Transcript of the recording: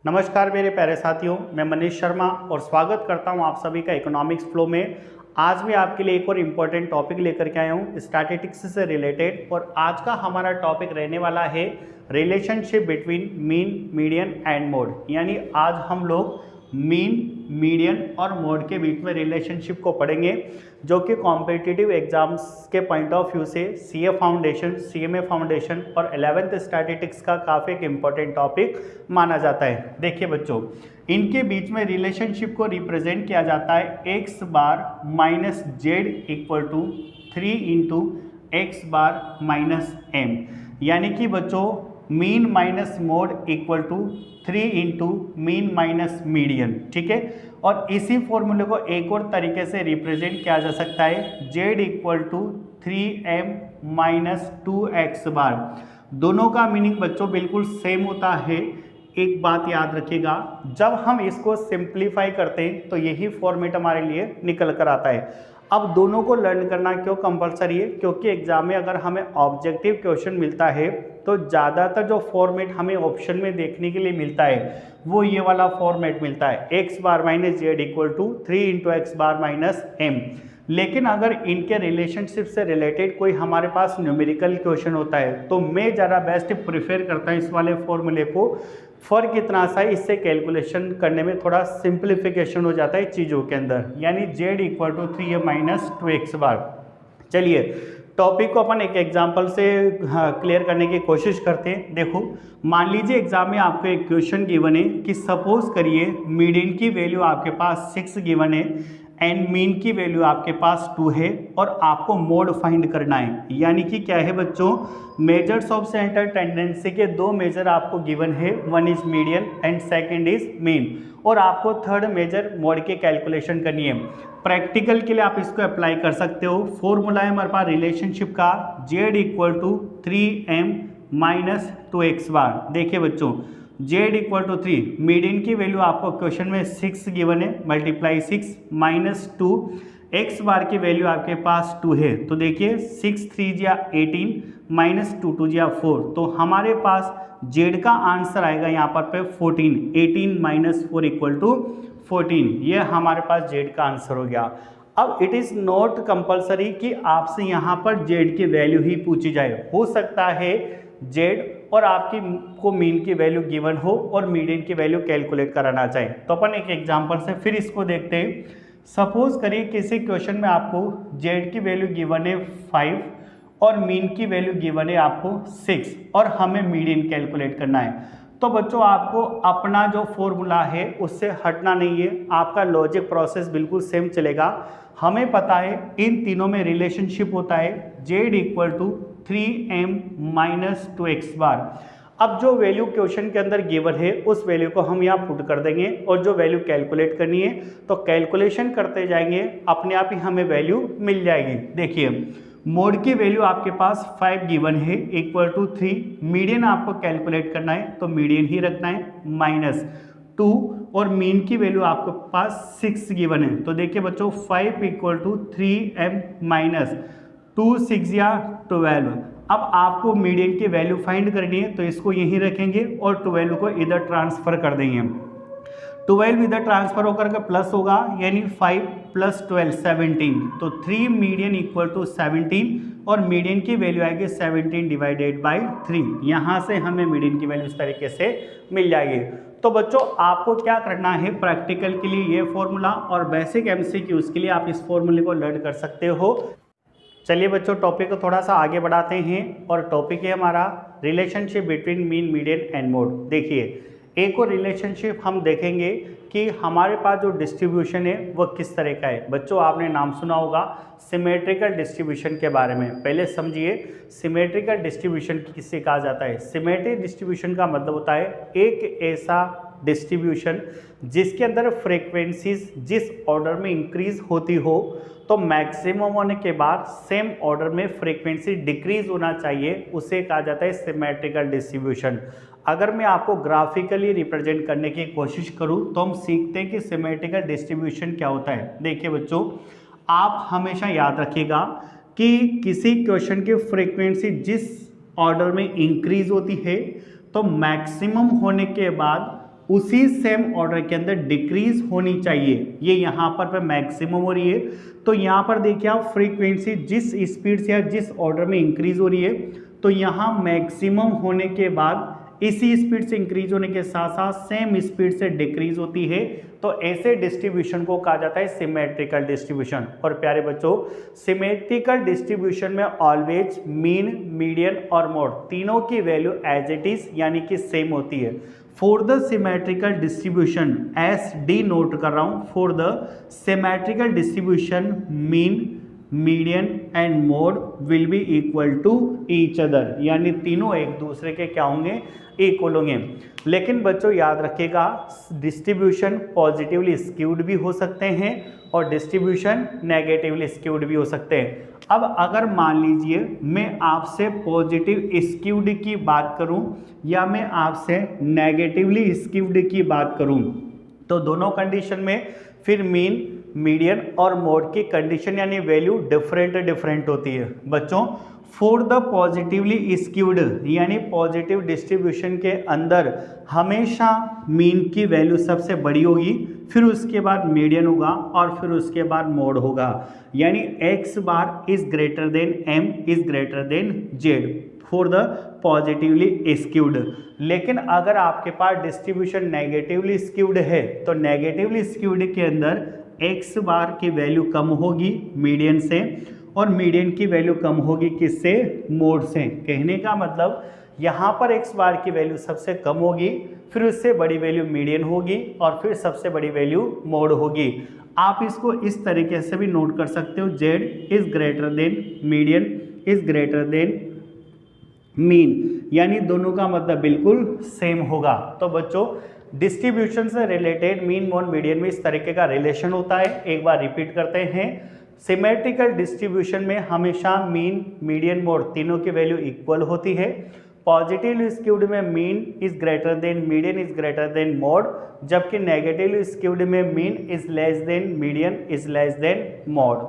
नमस्कार मेरे प्यारे साथियों, मैं मनीष शर्मा और स्वागत करता हूं आप सभी का इकोनॉमिक्स फ्लो में। आज मैं आपके लिए एक और इम्पोर्टेंट टॉपिक लेकर के आया हूं स्टैटिस्टिक्स से रिलेटेड, और आज का हमारा टॉपिक रहने वाला है relationship between mean, median and mode. यानी आज हम लोग मीन, मीडियन और मोड के बीच में रिलेशनशिप को पढ़ेंगे, जो कि कॉम्पिटिटिव एग्जाम्स के पॉइंट ऑफ व्यू से सीए फाउंडेशन, सीएमए फाउंडेशन और 11th स्टैटिस्टिक्स का काफ़ी एक इम्पॉर्टेंट टॉपिक माना जाता है। देखिए बच्चों, इनके बीच में रिलेशनशिप को रिप्रेजेंट किया जाता है x bar minus z equal to 3 into x bar minus m. यानी कि बच्चों mean minus mode equal to 3 into mean minus median, ठीक है। और इसी फॉर्मूले को एक और तरीके से रिप्रेजेंट किया जा सकता है z equal to 3m minus 2x bar. दोनों का मीनिंग बच्चों बिल्कुल सेम होता है। एक बात याद रखिएगा, जब हम इसको सिंप्लीफाई करते हैं तो यही फॉर्मेट हमारे लिए निकल कर आता है। अब दोनों को लर्न करना क्यों कंपलसरी है? क्योंकि एग्जाम में अगर हमें ऑब्जेक्टिव क्वेश्चन मिलता है तो ज़्यादातर जो फॉर्मेट हमें ऑप्शन में देखने के लिए मिलता है वो ये वाला फॉर्मेट मिलता है, x bar minus z equal to 3 into x bar minus m. लेकिन अगर इनके रिलेशनशिप से रिलेटेड कोई हमारे पास न्यूमेरिकल क्वेश्चन होता है तो मैं ज़रा बेस्ट प्रिफेर करता हूँ इस वाले फॉर्मूले को। फ़र्क इतना सा है, इससे कैलकुलेशन करने में थोड़ा सिंप्लीफिकेशन हो जाता है चीज़ों के अंदर। यानी z equal to 3 minus 2x bar. चलिए टॉपिक को अपन एक एग्जांपल से क्लियर करने की कोशिश करते हैं। देखो, मान लीजिए एग्जाम में आपको एक क्वेश्चन गिवन है कि सपोज करिए मीडियन की वैल्यू आपके पास 6 गिवन है एंड मीन की वैल्यू आपके पास 2 है और आपको मोड फाइंड करना है। यानी कि क्या है बच्चों, मेजर्स ऑफ सेंटर टेंडेंसी के दो मेजर आपको गिवन है, one is median and second is mean, और आपको थर्ड मेजर मोड की कैलकुलेशन करनी है। प्रैक्टिकल के लिए आप इसको अप्लाई कर सकते हो। फॉर्मूला है हमारे पास रिलेशनशिप का z equal to 3m minus 2x bar. देखिए बच्चों, जेड इक्वल टू 3, मीडियन की वैल्यू आपको क्वेश्चन में 6 गिवन है, मल्टीप्लाई 6 माइनस 2, एक्स बार की वैल्यू आपके पास 2 है। तो देखिए 6 3 जा 18 माइनस 2 2 जा 4, तो हमारे पास जेड का आंसर आएगा यहाँ पर 14। 18 माइनस 4 इक्वल टू 14, ये हमारे पास जेड का आंसर हो गया। अब इट इज़ नॉट कंपलसरी कि आपसे यहाँ पर जेड की वैल्यू ही पूछी जाए। हो सकता है जेड और आपकी को मीन की वैल्यू गिवन हो और मीडियन की वैल्यू कैलकुलेट कराना चाहे। तो अपन एक एग्जांपल से फिर इसको देखते हैं। सपोज करिए किसी क्वेश्चन में आपको जेड की वैल्यू गिवन है 5 और मीन की वैल्यू गिवन है आपको 6 और हमें मीडियन कैलकुलेट करना है। तो बच्चों आपको अपना जो फॉर्मूला है उससे हटना नहीं है, आपका लॉजिक प्रोसेस बिल्कुल सेम चलेगा। हमें पता है इन तीनों में रिलेशनशिप होता है z equal to 3m minus 2x bar. अब जो वैल्यू क्वेश्चन के अंदर गिवन है उस वैल्यू को हम यहाँ पुट कर देंगे और जो वैल्यू कैलकुलेट करनी है तो कैलकुलेशन करते जाएंगे, अपने आप ही हमें वैल्यू मिल जाएगी। देखिए मोड की वैल्यू आपके पास 5 गिवन है इक्वल टू 3, मीडियन आपको कैलकुलेट करना है तो मीडियन ही रखना है, माइनस 2, और मीन की वैल्यू आपके पास 6 गिवन है। तो देखिए बच्चों 5 इक्वल टू 3m माइनस 2 6 या 12। अब आपको मीडियन की वैल्यू फाइंड करनी है तो इसको यहीं रखेंगे और 12 को इधर ट्रांसफर कर देंगे। 12 इधर ट्रांसफर होकर के प्लस होगा, यानी 5 प्लस 12 17, तो 3 मीडियन इक्वल टू 17 और मीडियन की वैल्यू आएगी 17 डिवाइडेड बाई 3। यहाँ से हमें मीडियन की वैल्यू इस तरीके से मिल जाएगी। तो बच्चों आपको क्या करना है, प्रैक्टिकल के लिए ये फॉर्मूला और बेसिक एमसीक्यूज के लिए आप इस फॉर्मूले को लर्न कर सकते हो। चलिए बच्चों टॉपिक को थोड़ा सा आगे बढ़ाते हैं और टॉपिक है हमारा relationship between mean, median and mode. देखिए एक और रिलेशनशिप हम देखेंगे कि हमारे पास जो डिस्ट्रीब्यूशन है वो किस तरह का है। बच्चों आपने नाम सुना होगा सिमेट्रिकल डिस्ट्रीब्यूशन के बारे में। पहले समझिए सिमेट्रिकल डिस्ट्रीब्यूशन किससे कहा जाता है। सिमेट्रिक डिस्ट्रीब्यूशन का मतलब होता है एक ऐसा डिस्ट्रीब्यूशन जिसके अंदर फ्रीक्वेंसीज जिस ऑर्डर में इंक्रीज होती हो तो मैक्सिमम होने के बाद सेम ऑर्डर में फ्रीक्वेंसी डिक्रीज होना चाहिए, उसे कहा जाता है सिमेट्रिकल डिस्ट्रीब्यूशन। अगर मैं आपको ग्राफिकली रिप्रेजेंट करने की कोशिश करूं तो हम सीखते हैं कि सिमेट्रिकल डिस्ट्रीब्यूशन क्या होता है। देखिए बच्चों आप हमेशा याद रखिएगा कि किसी क्वेश्चन की फ्रीक्वेंसी जिस ऑर्डर में इंक्रीज होती है तो मैक्सिमम होने के बाद उसी सेम ऑर्डर के अंदर डिक्रीज होनी चाहिए, ये यहाँ पर मैक्सिमम हो रही है। तो यहाँ पर देखिए आप फ्रीक्वेंसी जिस स्पीड से या जिस ऑर्डर में इंक्रीज हो रही है, तो यहाँ मैक्सिमम होने के बाद इसी स्पीड से इंक्रीज होने के साथ साथ सेम स्पीड से डिक्रीज होती है। तो ऐसे डिस्ट्रीब्यूशन को कहा जाता है सिमेट्रिकल डिस्ट्रीब्यूशन। और प्यारे बच्चों, सिमेट्रिकल डिस्ट्रीब्यूशन में ऑलवेज मीन, मीडियन और मोड तीनों की वैल्यू एज इट इज यानी कि सेम होती है। For the symmetrical distribution, s d note कर रहा हूं, for the symmetrical distribution mean, median and mode will be equal to each other, यानी तीनों एक दूसरे के क्या होंगे, इक्वल होंगे। लेकिन बच्चों याद रखिएगा, डिस्ट्रीब्यूशन पॉजिटिवली स्क्यूड भी हो सकते हैं और डिस्ट्रीब्यूशन नेगेटिवली स्क्यूड भी हो सकते हैं। अब अगर मान लीजिए मैं आपसे पॉजिटिव स्क्यूड की बात करूं या मैं आपसे नेगेटिवली स्क्यूड की बात करूं, तो दोनों कंडीशन में फिर मीन, मीडियन और मोड की कंडीशन यानी वैल्यू डिफरेंट होती है। बच्चों, फॉर द पॉजिटिवली स्क्यूड यानी पॉजिटिव डिस्ट्रीब्यूशन के अंदर हमेशा मीन की वैल्यू सबसे बड़ी होगी, फिर उसके बाद मीडियन होगा और फिर उसके बाद मोड होगा, यानी x bar is greater than m is greater than z for the positively skewed. लेकिन अगर आपके पास डिस्ट्रीब्यूशन नेगेटिवली स्क्यूड है, तो नेगेटिवली स्क्यूड के अंदर x बार की वैल्यू कम होगी मीडियन से और मीडियन की वैल्यू कम होगी किससे, मोड से। कहने का मतलब यहाँ पर x बार की वैल्यू सबसे कम होगी, फिर उससे बड़ी वैल्यू मीडियन होगी और फिर सबसे बड़ी वैल्यू मोड होगी। आप इसको इस तरीके से भी नोट कर सकते हो, z is greater than median is greater than mean, यानी दोनों का मतलब बिल्कुल सेम होगा। तो बच्चों, डिस्ट्रीब्यूशन से रिलेटेड मीन, मोड, मीडियन में इस तरीके का रिलेशन होता है। एक बार रिपीट करते हैं, सिमेट्रिकल डिस्ट्रीब्यूशन में हमेशा मीन, मीडियन, मोड तीनों की वैल्यू इक्वल होती है। पॉजिटिवली स्क्यूड में mean is greater than median is greater than mode, जबकि नेगेटिवली स्क्यूड में mean is less than median is less than mode.